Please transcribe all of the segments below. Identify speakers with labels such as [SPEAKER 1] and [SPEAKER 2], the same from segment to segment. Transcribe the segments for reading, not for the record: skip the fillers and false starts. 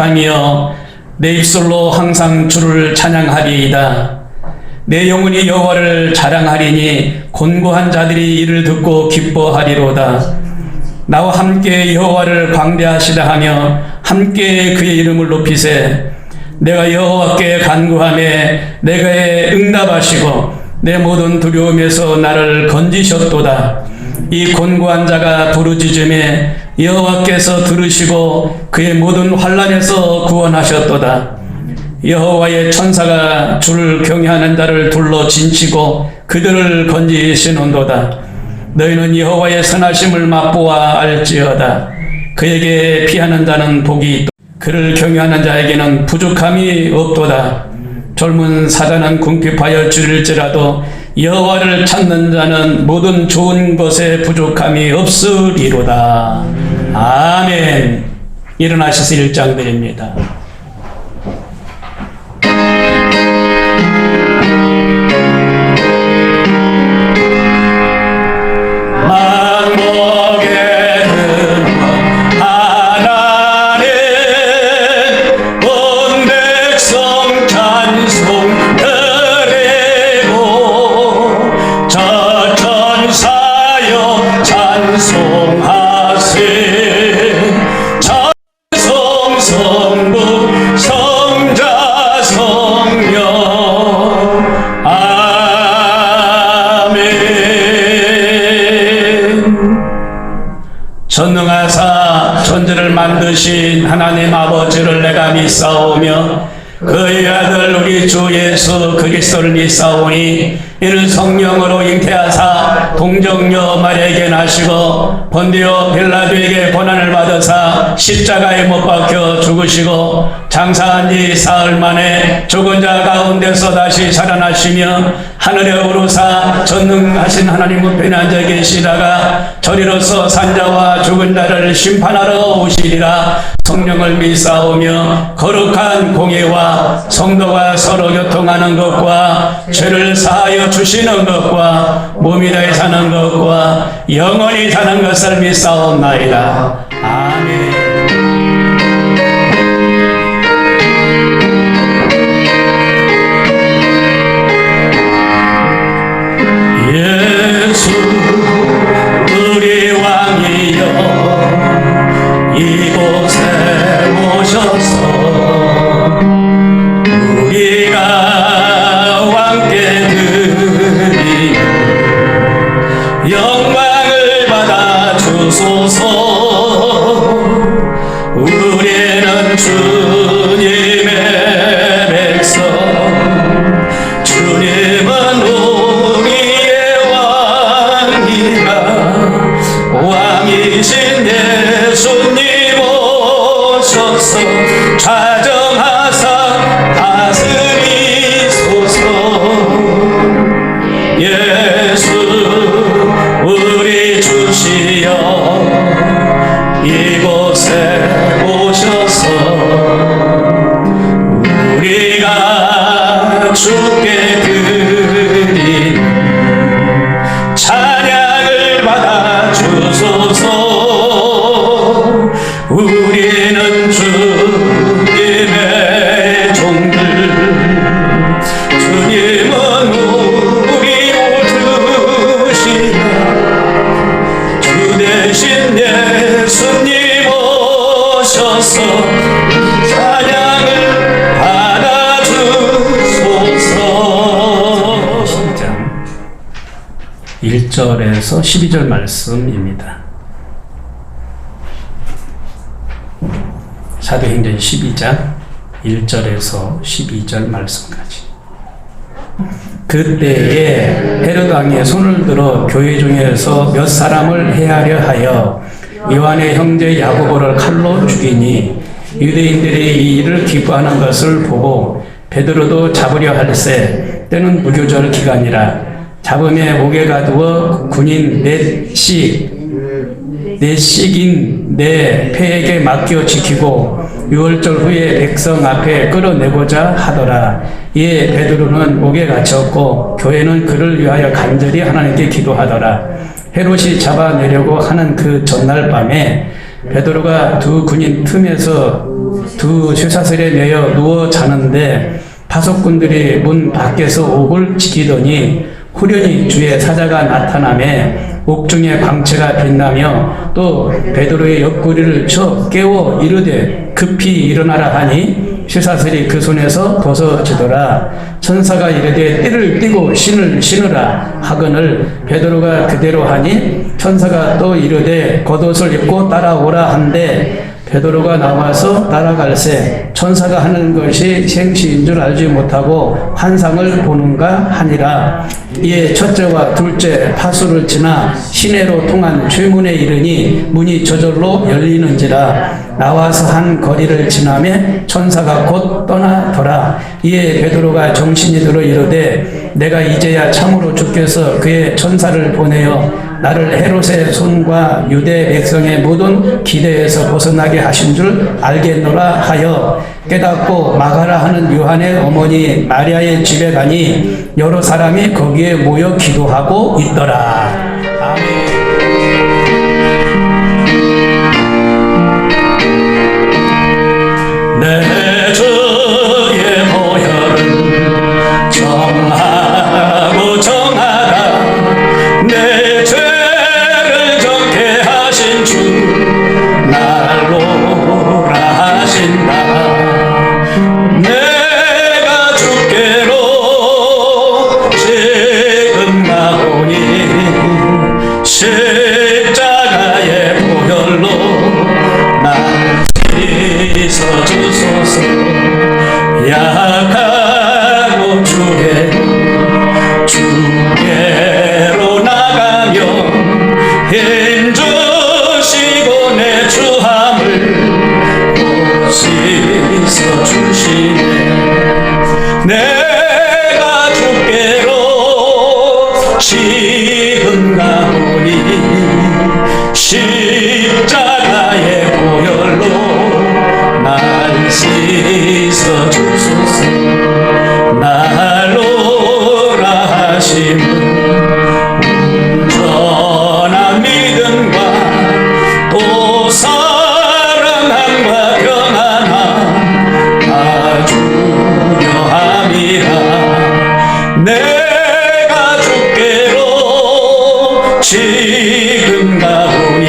[SPEAKER 1] 부족하며 내 입술로 항상 주를 찬양하리이다. 내 영혼이 여호와를 자랑하리니 곤고한 자들이 이를 듣고 기뻐하리로다. 나와 함께 여호와를 광대하시다 하며 함께 그의 이름을 높이세. 내가 여호와께 간구하매 내가 응답하시고 내 모든 두려움에서 나를 건지셨도다. 이 곤고한 자가 부르짖음에 여호와께서 들으시고 그의 모든 환난에서 구원하셨도다. 여호와의 천사가 주를 경외하는 자를 둘러 진치고 그들을 건지시는도다. 너희는 여호와의 선하심을 맛보아 알지어다. 그에게 피하는 자는 복이 있도다. 그를 경외하는 자에게는 부족함이 없도다. 젊은 사자는 궁핍하여 줄일지라도 여호와를 찾는 자는 모든 좋은 것에 부족함이 없으리로다. 아멘. 일어나셔서 1장 드립니다. 전능하사 천지를 만드신 하나님 아버지를 내가 믿사오며 그의 아들 우리 주 예수 그리스도를 믿사오니 이는 성령으로 잉태하사 동정녀 마리아에게 나시고 본디오 빌라도에게 고난을 받으사 십자가에 못 박혀 죽으시고 장사한 지 사흘 만에 죽은 자 가운데서 다시 살아나시며 하늘에 오르사 전능하신 하나님 우편에 앉아 계시다가 저리로서 산자와 죽은 자를 심판하러 오시리라. 성령을 믿사오며 거룩한 공예와 성도가 서로 교통하는 것과 죄를 사하여 주시는 것과 몸이 다해 사는 것과 영원히 사는 것을 믿사옵나이다. 아멘. 예수 우리 왕이여 이곳에 오셔서 우리가 왕께 드리는 영광을 받아 주소서. 우리는 주님의 백성, 주님은 우리의 왕이라. 왕이신 예수님 오셔서 좌정하사 다스리소서. 예수 우리 주시여 이곳에 오셔서 우리가 주께 드린 찬양을 받아 주소서. 우리는 주님의 종들, 주님은 우리 주시라. 주 대신 예수님 오셔서 찬양을 받아 주소서. 1절에서 12절 말씀입니다. 사도행전 12장 1절에서 12절 말씀까지. 그때에 헤롯 왕이 손을 들어 교회 중에서 몇 사람을 해하려 하여 요한의 형제 야고보를 칼로 죽이니 유대인들이 이 일을 기뻐하는 것을 보고 베드로도 잡으려 할세. 때는 무교절 기간이라. 잡음에 목에 가두어 군인 넷씩인 내 패에게 맡겨 지키고 6월절 후에 백성 앞에 끌어내고자 하더라. 이에 베드로는 옥에 갇혔고 교회는 그를 위하여 간절히 하나님께 기도하더라. 헤롯이 잡아내려고 하는 그 전날 밤에 베드로가 두 군인 틈에서 두 쇠사슬에 매여 누워 자는데 파수꾼들이 문 밖에서 옥을 지키더니 후련히 주의 사자가 나타나매 옥중에 광채가 빛나며 또 베드로의 옆구리를 쳐 깨워 이르되 급히 일어나라 하니 쇠사슬이 그 손에서 벗어지더라. 천사가 이르되 띠를 띠고 신을 신으라 하거늘 베드로가 그대로 하니 천사가 또 이르되 겉옷을 입고 따라오라 한데 베드로가 나와서 따라갈새 천사가 하는 것이 생시인 줄 알지 못하고 환상을 보는가 하니라. 이에 첫째와 둘째 파수를 지나 시내로 통한 최문에 이르니 문이 저절로 열리는지라. 나와서 한 거리를 지나매 천사가 곧 떠나더라. 이에 베드로가 정신이 들어 이르되 내가 이제야 참으로 주께서 그의 천사를 보내어 나를 헤롯의 손과 유대 백성의 모든 기대에서 벗어나게 하신 줄 알겠노라 하여 깨닫고 마가라 하는 요한의 어머니 마리아의 집에 가니 여러 사람이 거기에 모여 기도하고 있더라. 아멘. 내 주의 보혈은 정하고 정하다 내 죄를 정케 하신 주 날 놓으라 하신다. 내가 주께로 지금 나오니 십자가의 보혈로 날 씻어주소서. 약하고 주께로 나가며 힘주시고 내 주함을 못 씻어주시네. 내가 주께로 지금 가오니 십자가의 보혈로 날 씻어주소서. 날 놓으라 하심은 온전한 믿음과 또 사랑함과 평안함 아주 묘함이라. 내가 주께로 지금 가오니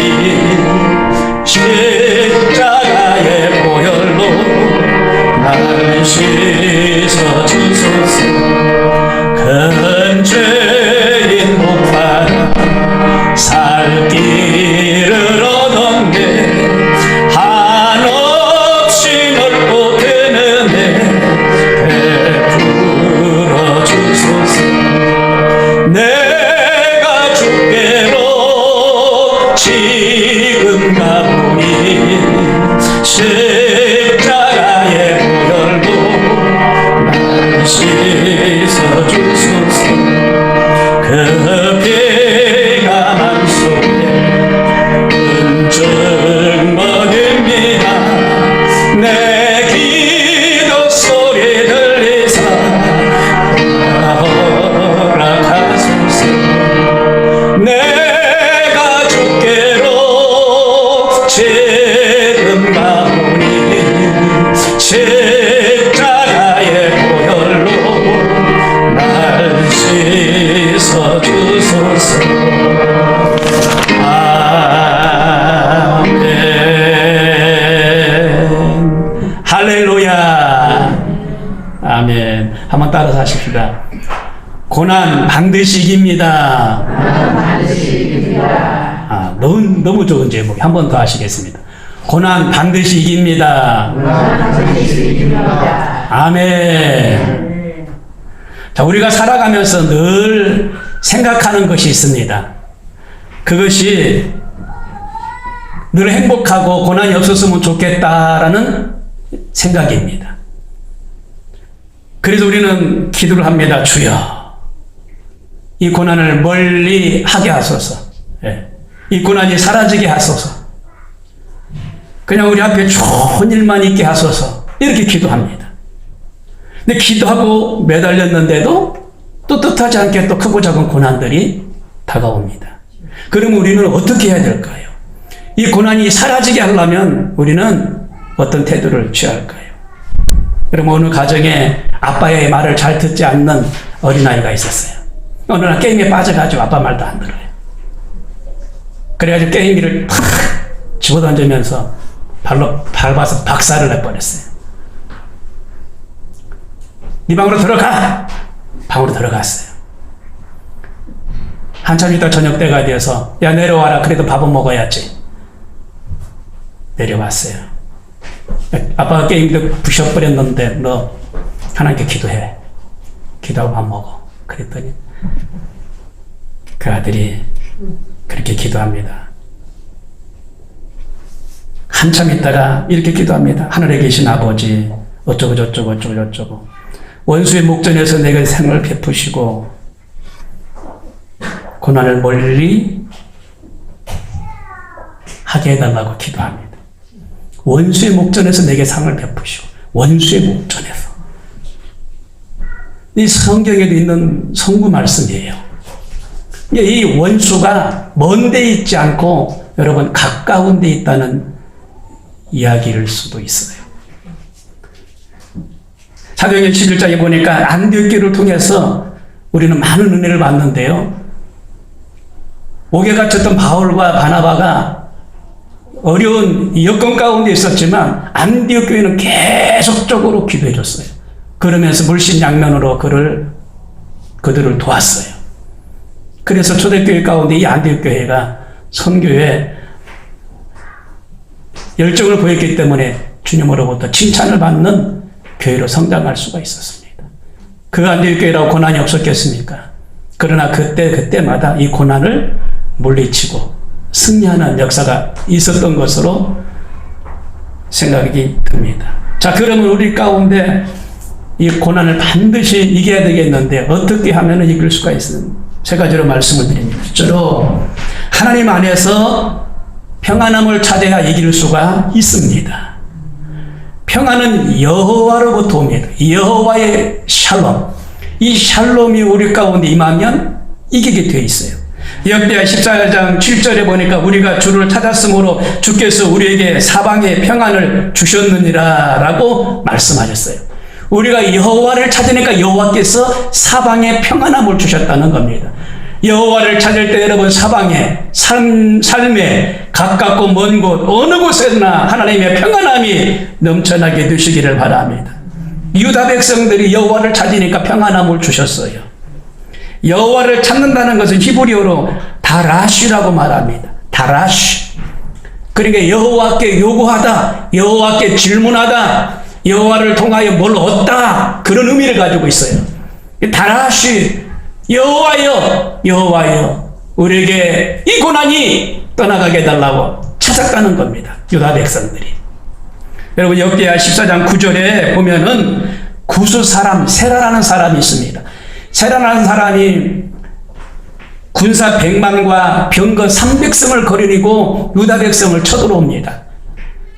[SPEAKER 1] 십자가의 보혈로 날 씻어주소서. 큰 죄인 목마라 살 길을 얻었네. 한없이 넓고 큰 은혜 베풀어 주소서. 내가 주께로 지금 가보니 십자가의 보혈로 날 씻어주소서. 그 피가 맘속에 은증 먹입니다. 내 기도 소리 들리사 허락하소서. 내가 주께로 지금 가오니 십자가의 보혈로 날 씻어주소서. 아멘. 할렐루야. 아멘. 한번 따라서 하십시다. 고난 반드시 이깁니다. 너무 좋은 제목이 한 번 더 하시겠습니다. 고난 반드시 이깁니다. 아멘. 자, 우리가 살아가면서 늘 생각하는 것이 있습니다. 그것이 늘 행복하고 고난이 없었으면 좋겠다라는 생각입니다. 그래서 우리는 기도를 합니다. 주여, 이 고난을 멀리 하게 하소서. 이 고난이 사라지게 하소서. 그냥 우리 앞에 좋은 일만 있게 하소서. 이렇게 기도합니다. 근데 기도하고 매달렸는데도 또 뜻하지 않게 또 크고 작은 고난들이 다가옵니다. 그럼 우리는 어떻게 해야 될까요? 이 고난이 사라지게 하려면 우리는 어떤 태도를 취할까요? 여러분, 어느 가정에 아빠의 말을 잘 듣지 않는 어린아이가 있었어요. 어느 날 게임에 빠져가지고 아빠 말도 안 들어요. 그래가지고 게임기를 팍 집어던지면서 발로 밟아서 박살을 내버렸어요. 네 방으로 들어가! 방으로 들어갔어요. 한참 있다 저녁 때가 되어서 야 내려와라. 그래도 밥은 먹어야지. 내려왔어요. 아빠가 게임기도 부셔버렸는데 너 하나님께 기도해. 기도하고 밥 먹어. 그랬더니 그 아들이 그렇게 기도합니다. 한참 있다가 이렇게 기도합니다. 하늘에 계신 아버지 어쩌고 저쩌고 어쩌고 저쩌고 원수의 목전에서 내게 생을 베푸시고 고난을 멀리 하게 해달라고 기도합니다. 원수의 목전에서 내게 상을 베푸시고 원수의 목전에서 이 성경에도 있는 성구 말씀이에요. 이 원수가 먼 데 있지 않고 여러분 가까운 데 있다는 이야기일 수도 있어요. 사도행전 11장에 보니까 안디옥교를 통해서 우리는 많은 은혜를 받는데요. 옥에 갇혔던 바울과 바나바가 어려운 여건 가운데 있었지만 안디옥 교회는 계속적으로 기도해 줬어요. 그러면서 물신양면으로 그들을 도왔어요. 그래서 초대교회 가운데 이 안디옥 교회가 선교에 열정을 보였기 때문에 주님으로부터 칭찬을 받는 교회로 성장할 수가 있었습니다. 그 안디옥 교회라고 고난이 없었겠습니까? 그러나 그때마다 이 고난을 물리치고 승리하는 역사가 있었던 것으로 생각이 듭니다. 자, 그러면 우리 가운데 이 고난을 반드시 이겨야 되겠는데 어떻게 하면 이길 수가 있습니까? 세 가지로 말씀을 드립니다. 첫째로 하나님 안에서 평안함을 찾아야 이길 수가 있습니다. 평안은 여호와로부터 옵니다. 여호와의 샬롬. 이 샬롬이 우리 가운데 임하면 이기게 되어 있어요. 역대하 14장 7절에 보니까 우리가 주를 찾았으므로 주께서 우리에게 사방에 평안을 주셨느니라 라고 말씀하셨어요. 우리가 여호와를 찾으니까 여호와께서 사방에 평안함을 주셨다는 겁니다. 여호와를 찾을 때 여러분 사방에 삶에 가깝고 먼 곳 어느 곳에나 하나님의 평안함이 넘쳐나게 되시기를 바랍니다. 유다 백성들이 여호와를 찾으니까 평안함을 주셨어요. 여호와를 찾는다는 것은 히브리어로 다라시라고 말합니다. 다라시. 그러니까 여호와께 요구하다, 여호와께 질문하다, 여호와를 통하여 뭘 얻다, 그런 의미를 가지고 있어요. 다라시, 여호와여, 여호와여, 우리에게 이 고난이 떠나가게 해달라고 찾았다는 겁니다. 유다 백성들이. 여러분 역대하 14장 9절에 보면은 구스 사람 세라라는 사람이 있습니다. 세라라는 사람이 군사 100만과 병거 300성을 거느리고 유다 백성을 쳐들어옵니다.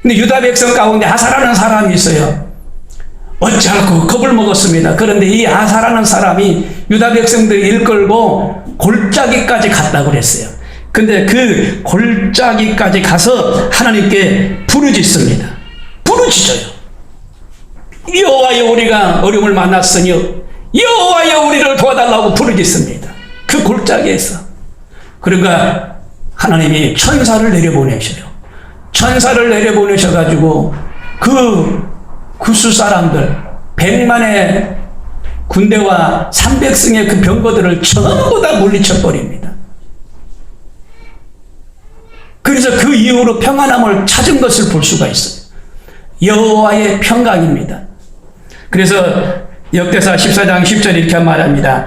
[SPEAKER 1] 근데 유다 백성 가운데 아사라는 사람이 있어요. 어찌할꼬 겁을 먹었습니다. 그런데 이 아사라는 사람이 유다 백성들이 일끌고 골짜기까지 갔다고 그랬어요. 근데 그 골짜기까지 가서 하나님께 부르짖습니다. 부르짖어요. 여호와여 우리가 어려움을 만났으니 여호와여 우리를 도와달라고 부르짖습니다. 그 골짜기에서. 그러니까 하나님이 천사를 내려보내셔요. 천사를 내려보내셔가지고 그 구스 사람들 100만의 군대와 300승의 그 병거들을 전부 다 물리쳐버립니다. 그래서 그 이후로 평안함을 찾은 것을 볼 수가 있어요. 여호와의 평강입니다. 그래서 역대사 14장 10절 이렇게 말합니다.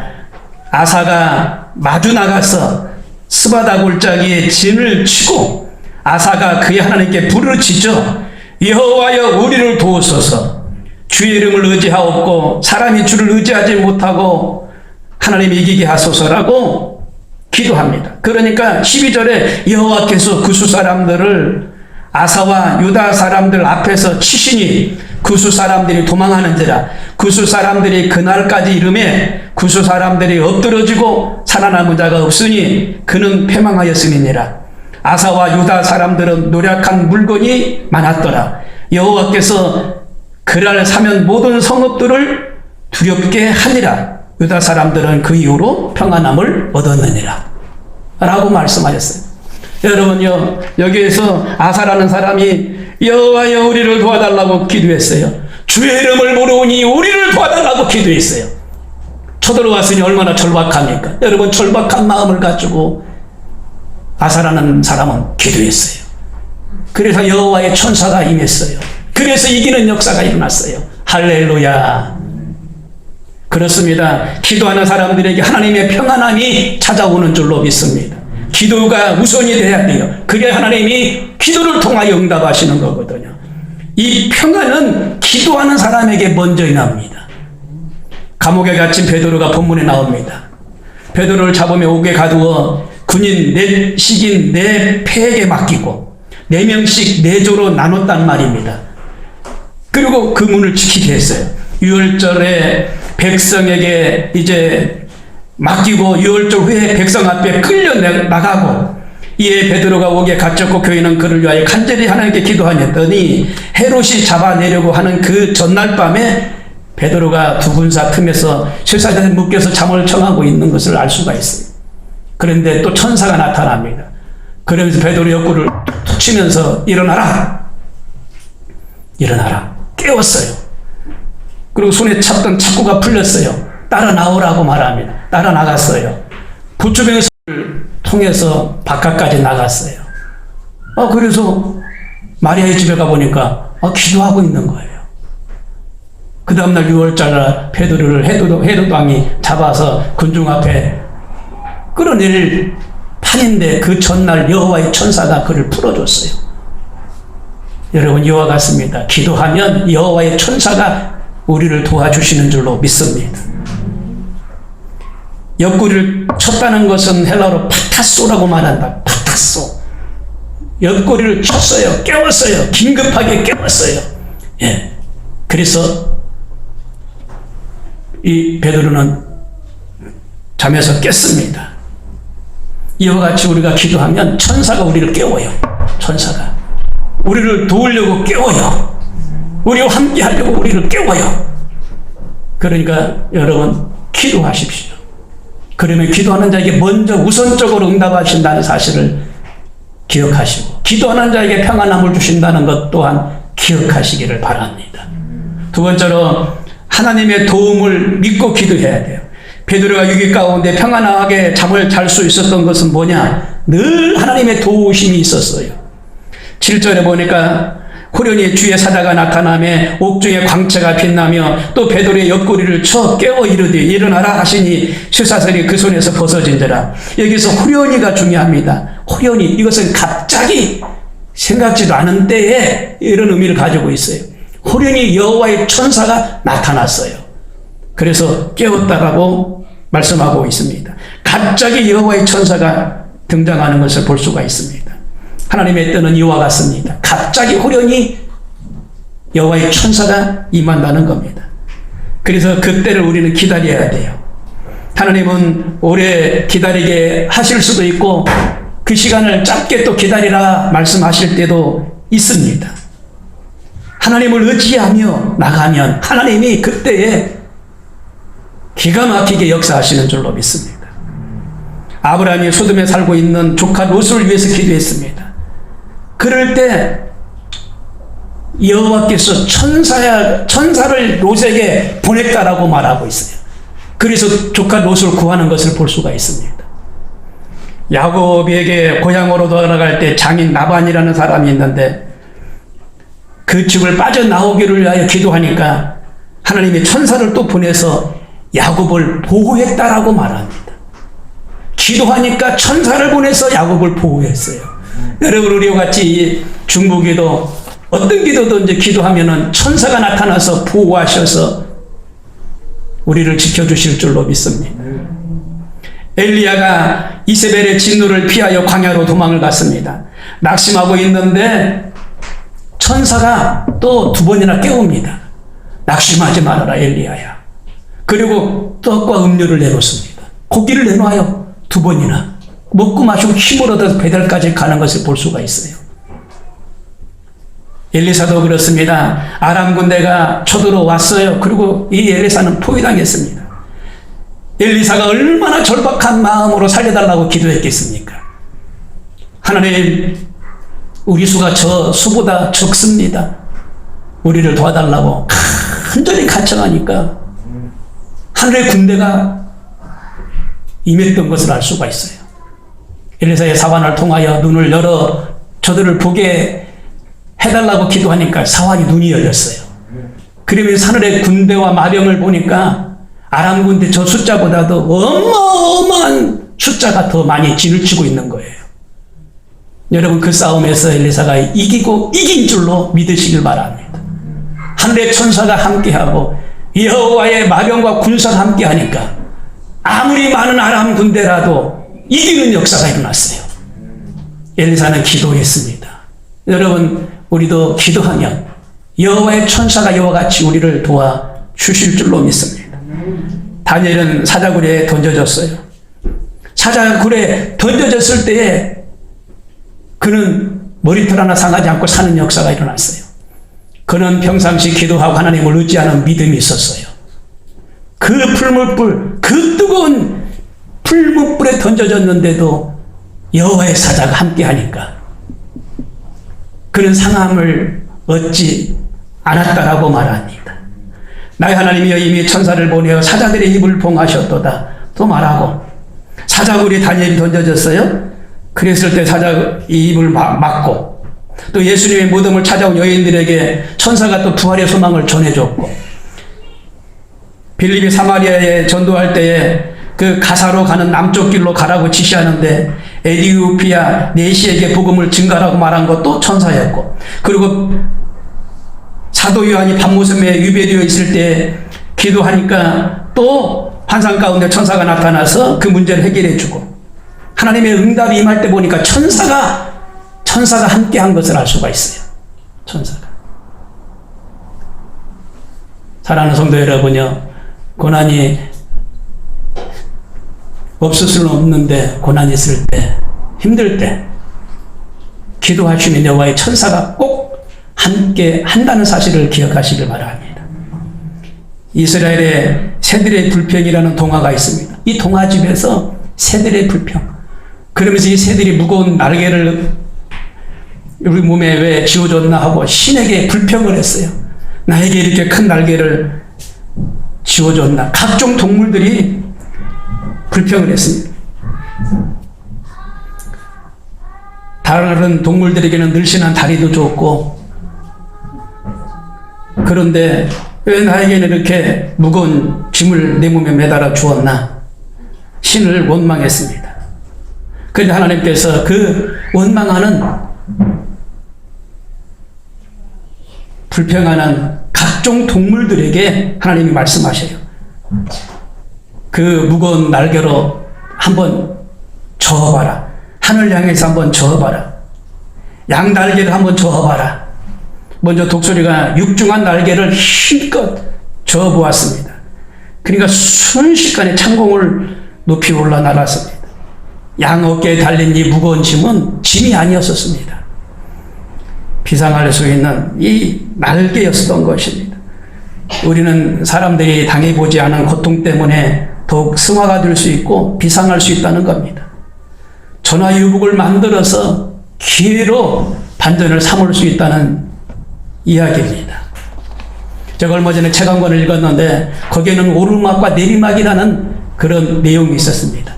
[SPEAKER 1] 아사가 마주 나가서 스바다 골짜기에 진을 치고 아사가 그의 하나님께 부르짖어 여호와여 우리를 도우소서. 주의 이름을 의지하옵고 사람이 주를 의지하지 못하고 하나님이 이기게 하소서라고 기도합니다. 그러니까 12절에 여호와께서 구스 사람들을 아사와 유다 사람들 앞에서 치시니 구스 사람들이 도망하는지라. 구스 사람들이 그날까지 이름에 구스 사람들이 엎드러지고 살아남은 자가 없으니 그는 패망하였음이니라. 아사와 유다 사람들은 노력한 물건이 많았더라. 여호와께서 그날 사면 모든 성읍들을 두렵게 하니라. 유다 사람들은 그 이후로 평안함을 얻었느니라 라고 말씀하셨어요. 여러분요, 여기에서 아사라는 사람이 여호와여 우리를 도와달라고 기도했어요. 주의 이름을 모르니 우리를 도와달라고 기도했어요. 쳐들어왔으니 얼마나 절박합니까? 여러분, 절박한 마음을 가지고 아사라는 사람은 기도했어요. 그래서 여호와의 천사가 임했어요. 그래서 이기는 역사가 일어났어요. 할렐루야. 그렇습니다. 기도하는 사람들에게 하나님의 평안함이 찾아오는 줄로 믿습니다. 기도가 우선이 돼야 돼요. 그게 하나님이 기도를 통하여 응답하시는 거거든요. 이 평안은 기도하는 사람에게 먼저 임합니다. 감옥에 갇힌 베드로가 본문에 나옵니다. 베드로를 잡으며 옥에 가두어 군인 식인 4패에게 맡기고 4명씩 4조로 나눴단 말입니다. 그리고 그 문을 지키게 했어요. 유월절에 백성에게 이제 맡기고 유월절 후에 백성 앞에 끌려 나가고, 이에 베드로가 옥에 갇혔고 교인은 그를 위하여 간절히 하나님께 기도하였더니 헤롯이 잡아내려고 하는 그 전날 밤에 베드로가 두 군사 틈에서 쇠사슬에 묶여서 잠을 청하고 있는 것을 알 수가 있어요. 그런데 또 천사가 나타납니다. 그러면서 베드로 옆구리를 툭 치면서 일어나라, 일어나라, 깨웠어요. 그리고 손에 찼던 착고가 풀렸어요. 따라 나오라고 말합니다. 따라 나갔어요. 부추병을 통해서 바깥까지 나갔어요. 그래서 마리아의 집에 가보니까 기도하고 있는 거예요. 그 다음날 6월달 베드로를 헤롯 왕이 잡아서 군중 앞에 끌어낼 판인데 그 전날 여호와의 천사가 그를 풀어줬어요. 여러분, 이와 같습니다. 기도하면 여호와의 천사가 우리를 도와주시는 줄로 믿습니다. 옆구리를 쳤다는 것은 헬라어로 파타소라고 말한다. 파타소. 옆구리를 쳤어요. 깨웠어요. 긴급하게 깨웠어요. 예. 그래서 이 베드로는 잠에서 깼습니다. 이와 같이 우리가 기도하면 천사가 우리를 깨워요. 천사가 우리를 도우려고 깨워요. 우리와 함께 하려고 우리를 깨워요. 그러니까 여러분, 기도하십시오. 그러면 기도하는 자에게 먼저 우선적으로 응답하신다는 사실을 기억하시고, 기도하는 자에게 평안함을 주신다는 것 또한 기억하시기를 바랍니다. 두 번째로, 하나님의 도움을 믿고 기도해야 돼요. 베드로가 위기 가운데 평안하게 잠을 잘 수 있었던 것은 뭐냐? 늘 하나님의 도우심이 있었어요. 7절에 보니까 호련히 주의 사자가 나타나며 옥중에 광채가 빛나며 또 베드로의 옆구리를 쳐 깨워 이르되 일어나라 하시니 쇠사슬이 그 손에서 벗어진지라. 여기서 호련히가 중요합니다. 호련히, 이것은 갑자기 생각지도 않은 때에 이런 의미를 가지고 있어요. 호련히 여호와의 천사가 나타났어요. 그래서 깨웠다라고 말씀하고 있습니다. 갑자기 여호와의 천사가 등장하는 것을 볼 수가 있습니다. 하나님의 뜻은 이와 같습니다. 갑자기 호련히 여호와의 천사가 임한다는 겁니다. 그래서 그때를 우리는 기다려야 돼요. 하나님은 오래 기다리게 하실 수도 있고 그 시간을 짧게 또 기다리라 말씀하실 때도 있습니다. 하나님을 의지하며 나가면 하나님이 그때에 기가 막히게 역사하시는 줄로 믿습니다. 아브라함이 소돔에 살고 있는 조카 롯을 위해서 기도했습니다. 그럴 때 여호와께서 천사를 롯에게 보냈다라고 말하고 있어요. 그래서 조카 롯을 구하는 것을 볼 수가 있습니다. 야곱에게 고향으로 돌아갈 때 장인 나반이라는 사람이 있는데 그 집을 빠져나오기를 위하여 기도하니까 하나님이 천사를 또 보내서 야곱을 보호했다라고 말합니다. 기도하니까 천사를 보내서 야곱을 보호했어요. 여러분, 우리와 같이 중보기도 어떤 기도든지 기도하면은 천사가 나타나서 보호하셔서 우리를 지켜주실 줄로 믿습니다. 엘리야가 이세벨의 진노를 피하여 광야로 도망을 갔습니다. 낙심하고 있는데 천사가 또 2번이나 깨웁니다. 낙심하지 말아라 엘리야야. 그리고 떡과 음료를 내놓습니다. 고기를 내놔요. 2번이나. 먹고 마시고 힘을 얻어서 배달까지 가는 것을 볼 수가 있어요. 엘리사도 그렇습니다. 아람 군대가 쳐들어왔어요. 그리고 이 엘리사는 포위당했습니다. 엘리사가 얼마나 절박한 마음으로 살려달라고 기도했겠습니까? 하나님, 우리 수가 저 수보다 적습니다. 우리를 도와달라고 간절히 간청하니까 하늘의 군대가 임했던 것을 알 수가 있어요. 엘리사의 사환을 통하여 눈을 열어 저들을 보게 해달라고 기도하니까 사환이 눈이 열렸어요. 그러면서 하늘의 군대와 마병을 보니까 아람 군대 저 숫자보다도 어마어마한 숫자가 더 많이 진을 치고 있는 거예요. 여러분, 그 싸움에서 엘리사가 이기고 이긴 줄로 믿으시길 바랍니다. 하늘의 천사가 함께하고 여호와의 마병과 군사가 함께하니까 아무리 많은 아람 군대라도 이기는 역사가 일어났어요. 엘리사는 기도했습니다. 여러분, 우리도 기도하면 여호와의 천사가 이와 같이 우리를 도와 주실 줄로 믿습니다. 다니엘은 사자굴에 던져졌어요. 사자굴에 던져졌을 때에 그는 머리털 하나 상하지 않고 사는 역사가 일어났어요. 그는 평상시 기도하고 하나님을 의지하는 믿음이 있었어요. 그 풀무불, 그 뜨거운 풀무불에 던져졌는데도 여호와의 사자가 함께하니까 그는 상함을 얻지 않았다라고 말합니다. 나의 하나님이여 이미 천사를 보내어 사자들의 입을 봉하셨도다 또 말하고, 사자굴에 다니엘이 던져졌어요. 그랬을 때 사자 입을 막고, 또 예수님의 무덤을 찾아온 여인들에게 천사가 또 부활의 소망을 전해줬고, 빌립이 사마리아에 전도할 때에 그 가사로 가는 남쪽 길로 가라고 지시하는데 에디오피아 네시에게 복음을 증가라고 말한 것도 천사였고, 그리고 사도 요한이 밤모섬에 유배되어 있을 때 기도하니까 또 환상 가운데 천사가 나타나서 그 문제를 해결해 주고, 하나님의 응답이 임할 때 보니까 천사가 함께 한 것을 알 수가 있어요. 천사가. 사랑하는 성도 여러분요, 고난이 없을 수는 없는데 고난이 있을 때, 힘들 때 기도하시면 여호와의 천사가 꼭 함께 한다는 사실을 기억하시길 바랍니다. 이스라엘의 새들의 불평이라는 동화가 있습니다. 이 동화집에서 새들의 불평, 그러면서 이 새들이 무거운 날개를 우리 몸에 왜 지어줬나 하고 신에게 불평을 했어요. 나에게 이렇게 큰 날개를 지어줬나. 각종 동물들이 불평을 했습니다. 다른 동물들에게는 늘씬한 다리도 줬고, 그런데 왜 나에게는 이렇게 무거운 짐을 내 몸에 매달아 주었나. 신을 원망했습니다. 그런데 하나님께서 그 원망하는, 불평하는 각종 동물들에게 하나님이 말씀하셔요. 그 무거운 날개로 한번 저어봐라. 하늘 향해서 한번 저어봐라. 양 날개를 한번 저어봐라. 먼저 독수리가 육중한 날개를 힘껏 저어보았습니다. 그러니까 순식간에 창공을 높이 올라 날았습니다. 양 어깨에 달린 이 무거운 짐은 짐이 아니었었습니다. 비상할 수 있는 이 날개였던 것입니다. 우리는 사람들이 당해보지 않은 고통 때문에 더욱 승화가 될 수 있고 비상할 수 있다는 겁니다. 전화유복을 만들어서 기회로 반전을 삼을 수 있다는 이야기입니다. 제가 얼마 전에 책 한 권을 읽었는데 거기에는 오르막과 내리막이라는 그런 내용이 있었습니다.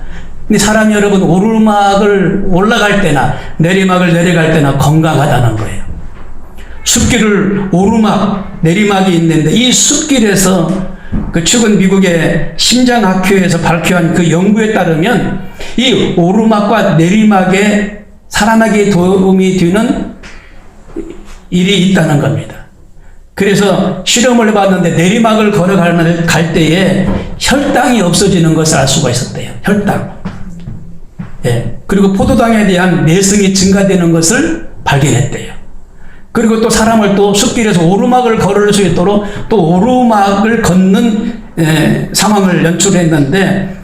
[SPEAKER 1] 근데 사람이 여러분 오르막을 올라갈 때나 내리막을 내려갈 때나 건강하다는 거예요. 숲길을 오르막, 내리막이 있는데 이 숲길에서 그 최근 미국의 심장학회에서 발표한 그 연구에 따르면 이 오르막과 내리막에 사람에게 도움이 되는 일이 있다는 겁니다. 그래서 실험을 해봤는데 내리막을 걸어갈 때에 혈당이 없어지는 것을 알 수가 있었대요. 혈당. 예. 그리고 포도당에 대한 내성이 증가되는 것을 발견했대요. 그리고 또 사람을 또 숲길에서 오르막을 걸을 수 있도록 또 오르막을 걷는 상황을 연출했는데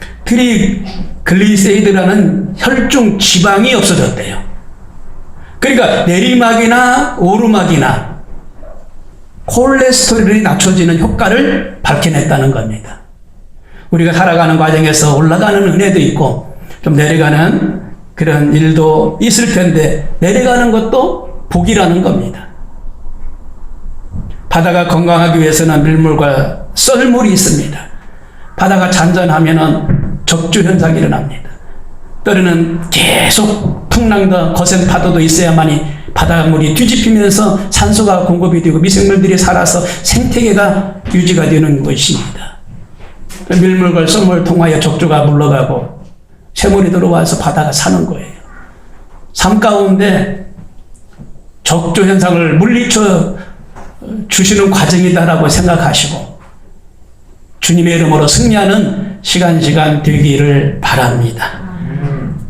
[SPEAKER 1] 트리글리세이드라는 혈중 지방이 없어졌대요. 그러니까 내리막이나 오르막이나 콜레스테롤이 낮춰지는 효과를 밝혀냈다는 겁니다. 우리가 살아가는 과정에서 올라가는 은혜도 있고 좀 내려가는 그런 일도 있을 텐데 내려가는 것도 복이라는 겁니다. 바다가 건강하기 위해서는 밀물과 썰물이 있습니다. 바다가 잔잔하면은 적주 현상이 일어납니다. 때로는 계속 풍랑과 거센 파도도 있어야만이 바닷물이 뒤집히면서 산소가 공급이 되고 미생물들이 살아서 생태계가 유지가 되는 것입니다. 밀물과 썰물을 통하여 적주가 물러가고 새물이 들어와서 바다가 사는 거예요. 삶 가운데 적조 현상을 물리쳐 주시는 과정이다라고 생각하시고 주님의 이름으로 승리하는 시간 되기를 바랍니다.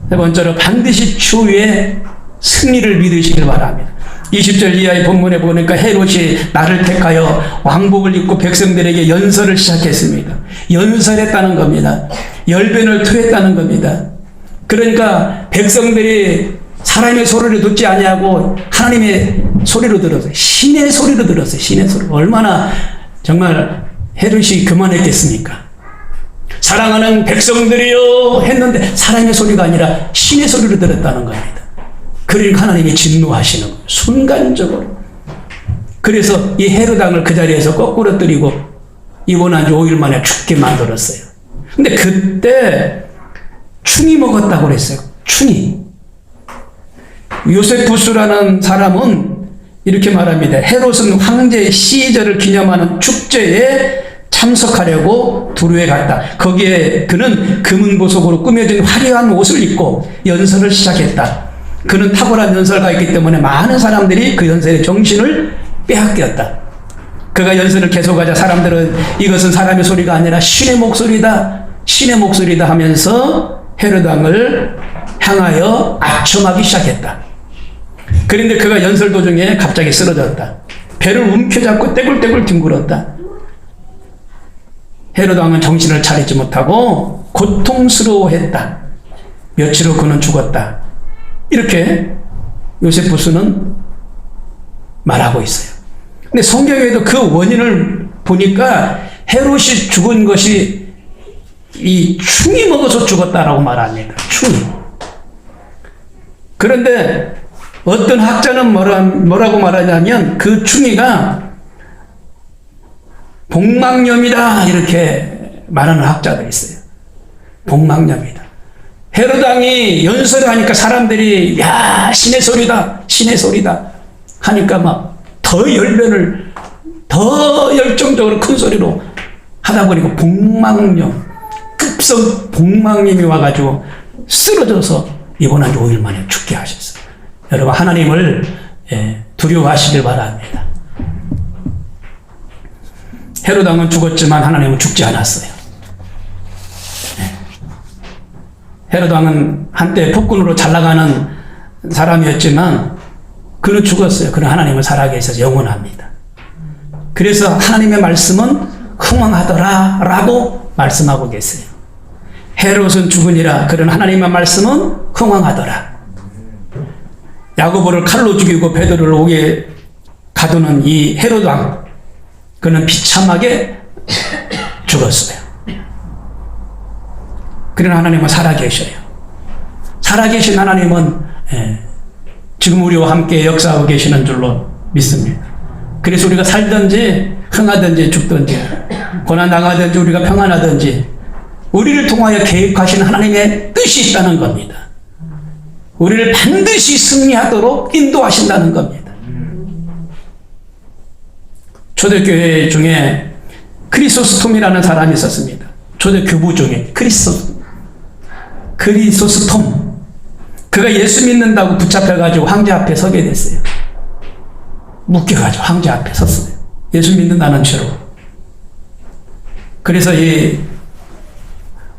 [SPEAKER 1] 세 번째로 반드시 추후에 승리를 믿으시길 바랍니다. 20절 이하의 본문에 보니까 헤롯이 나를 택하여 왕복을 입고 백성들에게 연설을 시작했습니다. 연설했다는 겁니다. 열변을 토했다는 겁니다. 그러니까 백성들이 사람의 소리를 듣지 아니하고 하나님의 소리로 들었어요. 신의 소리로 들었어요. 신의 소리. 얼마나 정말 헤롯이 교만했겠습니까? 사랑하는 백성들이요 했는데 사람의 소리가 아니라 신의 소리로 들었다는 겁니다. 그러니까 하나님이 진노하시는 거예요. 순간적으로. 그래서 이 헤롯 왕을 그 자리에서 거꾸로 뜨리고 입원한 지 5일 만에 죽게 만들었어요. 근데 그때 충이 먹었다고 그랬어요. 충이. 요세푸스라는 사람은 이렇게 말합니다. 헤롯은 황제의 시절을 기념하는 축제에 참석하려고 두루에 갔다. 거기에 그는 금은 보석으로 꾸며진 화려한 옷을 입고 연설을 시작했다. 그는 탁월한 연설가였기 때문에 많은 사람들이 그 연설의 정신을 빼앗겼다. 그가 연설을 계속하자 사람들은 이것은 사람의 소리가 아니라 신의 목소리다. 신의 목소리다 하면서 헤롯 왕을 향하여 아첨하기 시작했다. 그런데 그가 연설 도중에 갑자기 쓰러졌다. 배를 움켜잡고 떼굴떼굴 뒹굴었다. 헤롯 왕은 정신을 차리지 못하고 고통스러워했다. 며칠 후 그는 죽었다. 이렇게 요세푸스는 말하고 있어요. 근데 성경에도 그 원인을 보니까 헤롯이 죽은 것이 이 충이 먹어서 죽었다라고 말합니다. 충이. 그런데 어떤 학자는 뭐라고 말하냐면 그 충이가 복막염이다 이렇게 말하는 학자들이 있어요. 복막염이다. 헤롯 왕이 연설을 하니까 사람들이 야 신의 소리다 신의 소리다 하니까 막 더 열변을 더 열정적으로 큰 소리로 하다 보니까 복막염 급성 복막염이 와가지고 쓰러져서 입원한 지 5일 만에 죽게 하셨어요. 여러분 하나님을 두려워하시길 바랍니다. 헤롯 왕은 죽었지만 하나님은 죽지 않았어요. 헤롯 왕은 한때 폭군으로 잘 나가는 사람이었지만 그는 죽었어요. 그는 하나님은 살아계셔서 영원합니다. 그래서 하나님의 말씀은 흥왕하더라 라고 말씀하고 계세요. 헤롯은 죽으니라 그런 하나님의 말씀은 흥왕하더라. 야고보를 칼로 죽이고 베드로를 옥에 가두는 이 헤롯 왕 그는 비참하게 죽었어요. 그러나 하나님은 살아계셔요. 살아계신 하나님은 지금 우리와 함께 역사하고 계시는 줄로 믿습니다. 그래서 우리가 살든지 흥하든지 죽든지 고난당하든지 우리가 평안하든지 우리를 통하여 계획하신 하나님의 뜻이 있다는 겁니다. 우리를 반드시 승리하도록 인도하신다는 겁니다. 초대교회 중에 크리소스톰이라는 사람이 있었습니다. 초대교부 중에 크리소스톰. 그가 예수 믿는다고 붙잡혀가지고 황제 앞에 서게 됐어요. 묶여가지고 황제 앞에 섰어요. 예수 믿는다는 죄로. 그래서 이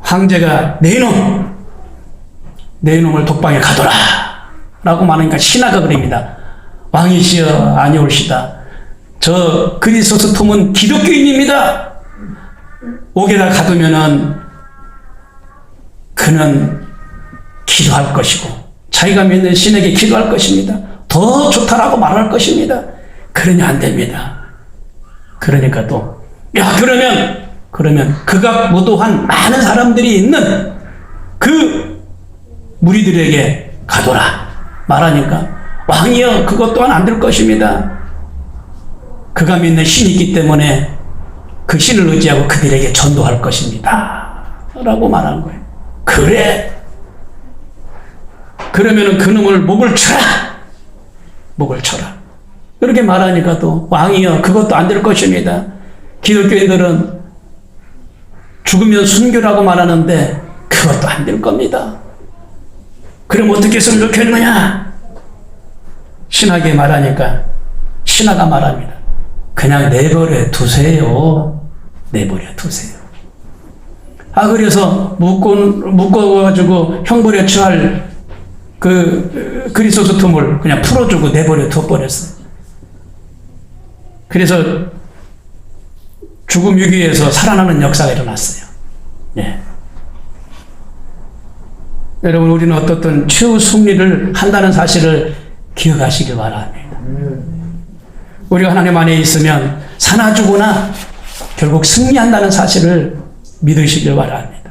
[SPEAKER 1] 황제가 내 이놈을 독방에 가둬라 라고 말하니까 신하가 그럽니다. 왕이시여 아니올시다. 저 크리소스톰은 기독교인입니다. 옥에다 가두면은 그는 기도할 것이고 자기가 믿는 신에게 기도할 것입니다. 더 좋다라고 말할 것입니다. 그러냐 안 됩니다. 그러니까 또, 야, 그러면 극악무도한 많은 사람들이 있는 그 무리들에게 가도라 말하니까, 왕이여, 그것 또한 안 될 것입니다. 그가 믿는 신이 있기 때문에 그 신을 의지하고 그들에게 전도할 것입니다. 라고 말한 거예요. 그래. 그러면은 그놈을 목을 쳐라. 목을 쳐라. 그렇게 말하니까 또, 왕이여, 그것도 안 될 것입니다. 기독교인들은 죽으면 순교라고 말하는데 그것도 안 될 겁니다. 그럼 어떻게 했으면 좋겠느냐? 신하게 말하니까 신하가 말합니다. 그냥 내버려 두세요. 내버려 두세요. 그래서 묶어가지고 형벌에 처할 그 그리스도tom을 그냥 풀어주고 내버려 둬버렸어요. 그래서 죽음 위기에서 살아나는 역사가 일어났어요. 네. 여러분, 우리는 어떻든 최후 승리를 한다는 사실을 기억하시길 바랍니다. 우리가 하나님 안에 있으면 사나 죽으나 결국 승리한다는 사실을 믿으시길 바랍니다.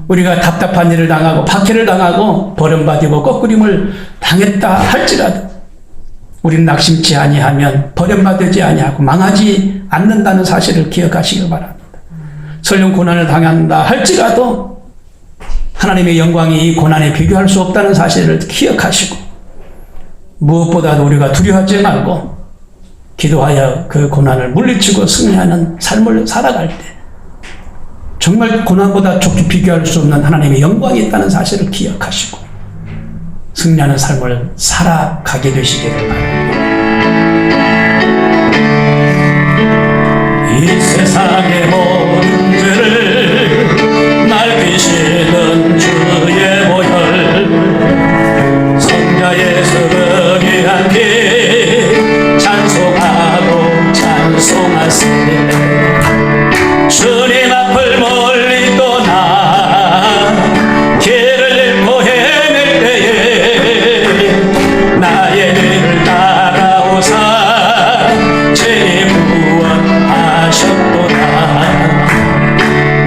[SPEAKER 1] 우리가 답답한 일을 당하고 박해를 당하고 버림받이고 꺾으림을 당했다 할지라도 우리는 낙심치 아니하면 버림받지 아니하고 망하지 않는다는 사실을 기억하시길 바랍니다. 설령 고난을 당한다 할지라도 하나님의 영광이 이 고난에 비교할 수 없다는 사실을 기억하시고 무엇보다도 우리가 두려워하지 말고 기도하여 그 고난을 물리치고 승리하는 삶을 살아갈 때 정말 고난보다 좋게 비교할 수 없는 하나님의 영광이 있다는 사실을 기억하시고 승리하는 삶을 살아가게 되시기를 바랍니다. 이 세상의 모든 죄를 날뛰시는 주의 보혈 성자 예수 그 귀한 피 찬송하고 찬송하세. 주님 앞을 멀리 떠나 길을 잃고 헤맬 때에 나의 길을 따라오사 죄 구원하셨도다.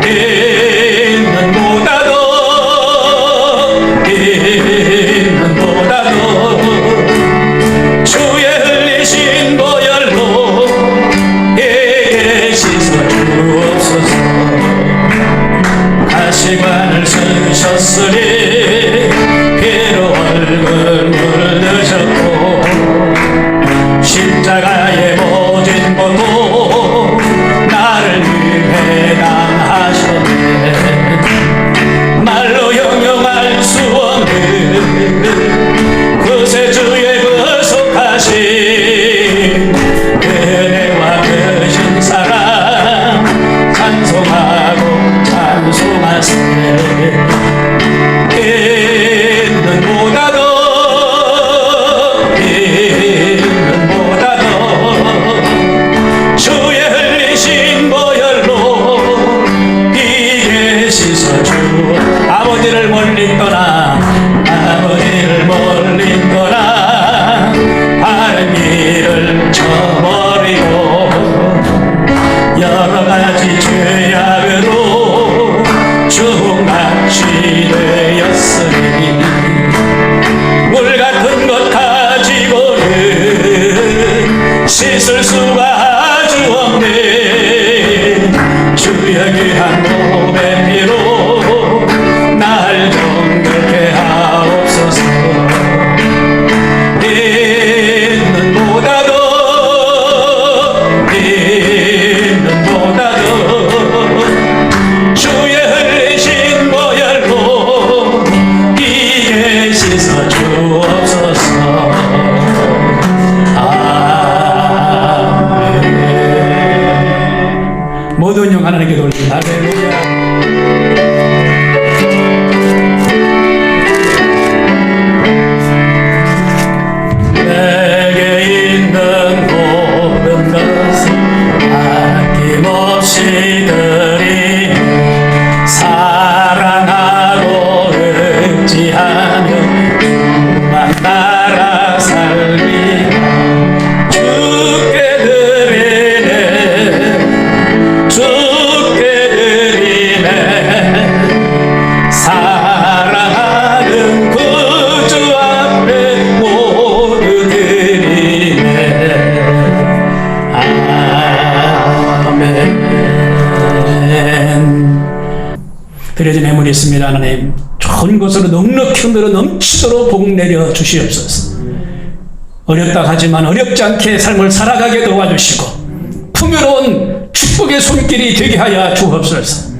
[SPEAKER 1] 있는보다도 주의 흘리신 보혈로 씻어 주옵소서. 가시관을 쓰셨으니 피로 얼굴 물드셨고 십자가의 모진 고통 나를 위해 당하셨네. 말로 형용할 수 없는 그새 주의 구속하신 은혜와 크신 사랑 찬송하고 찬송하세. 있는보다도 주의 흘리신 보혈로 비에 씻어 주. 아버지를 멀리 떠나 바른 길을 저버리고 여러 가지 죄악으로 중같이 되었으니 물 같은 것 가지고는 씻을 수가 아주 없네. 주의 귀한 몸의 피로 날 정결케 하옵소서. 있는보다도 주의 흘리신 보혈로 비에 씻어 주옵소서. 아멘. 모든 영 하나님께 돌립니다. 할렐루야. 시들이 사랑하고 의지하며 주만 따라 살리 주께 드리네. 뇌물이 있습니다. 하나님 좋은 것으로 넉넉히 늘어 넘치도록 복 내려 주시옵소서. 어렵다 하지만 어렵지 않게 삶을 살아가게 도와주시고 풍요로운 축복의 손길이 되게 하여 주옵소서.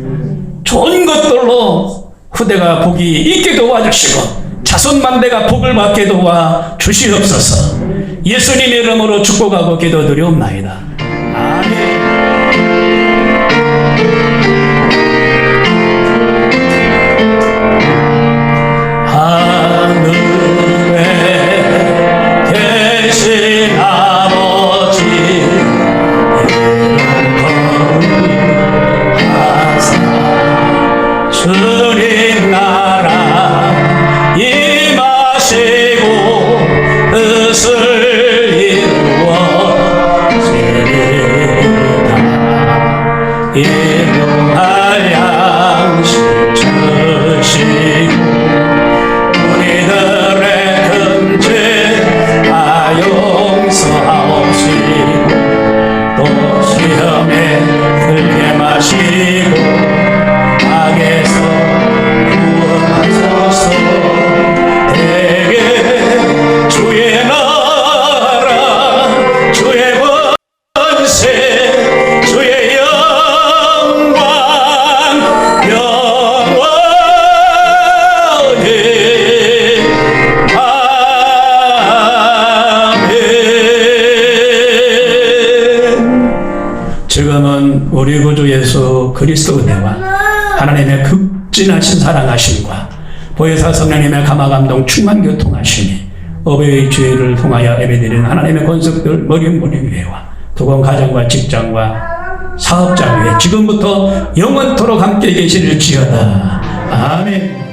[SPEAKER 1] 좋은 것들로 후대가 복이 있게 도와주시고 자손만대가 복을 받게 도와 주시옵소서. 예수님의 이름으로 축복하고 기도드리옵나이다. 아멘. 주님 나라 임하시고 뜻을 이루어지리다. 일용할 양식 주시고 우리들의 금죄 다 용서하옵시고 또 시험에 들게 마시고 악에서 구원하소서. 대개 주의 나라 주의 권세 주의 영광 영원히 아멘. 지금은 우리 구주 예수 그리스도 은혜와 하나님의 극진하신 사랑하심과 보혜사 성령님의 감화감동 충만 교통하심이 어베의 주의를 통하여 예배드리는 하나님의 권속들 머리머리 위에와 두건 가정과 직장과 사업장 위에 지금부터 영원토록 함께 계실지어다. 아멘.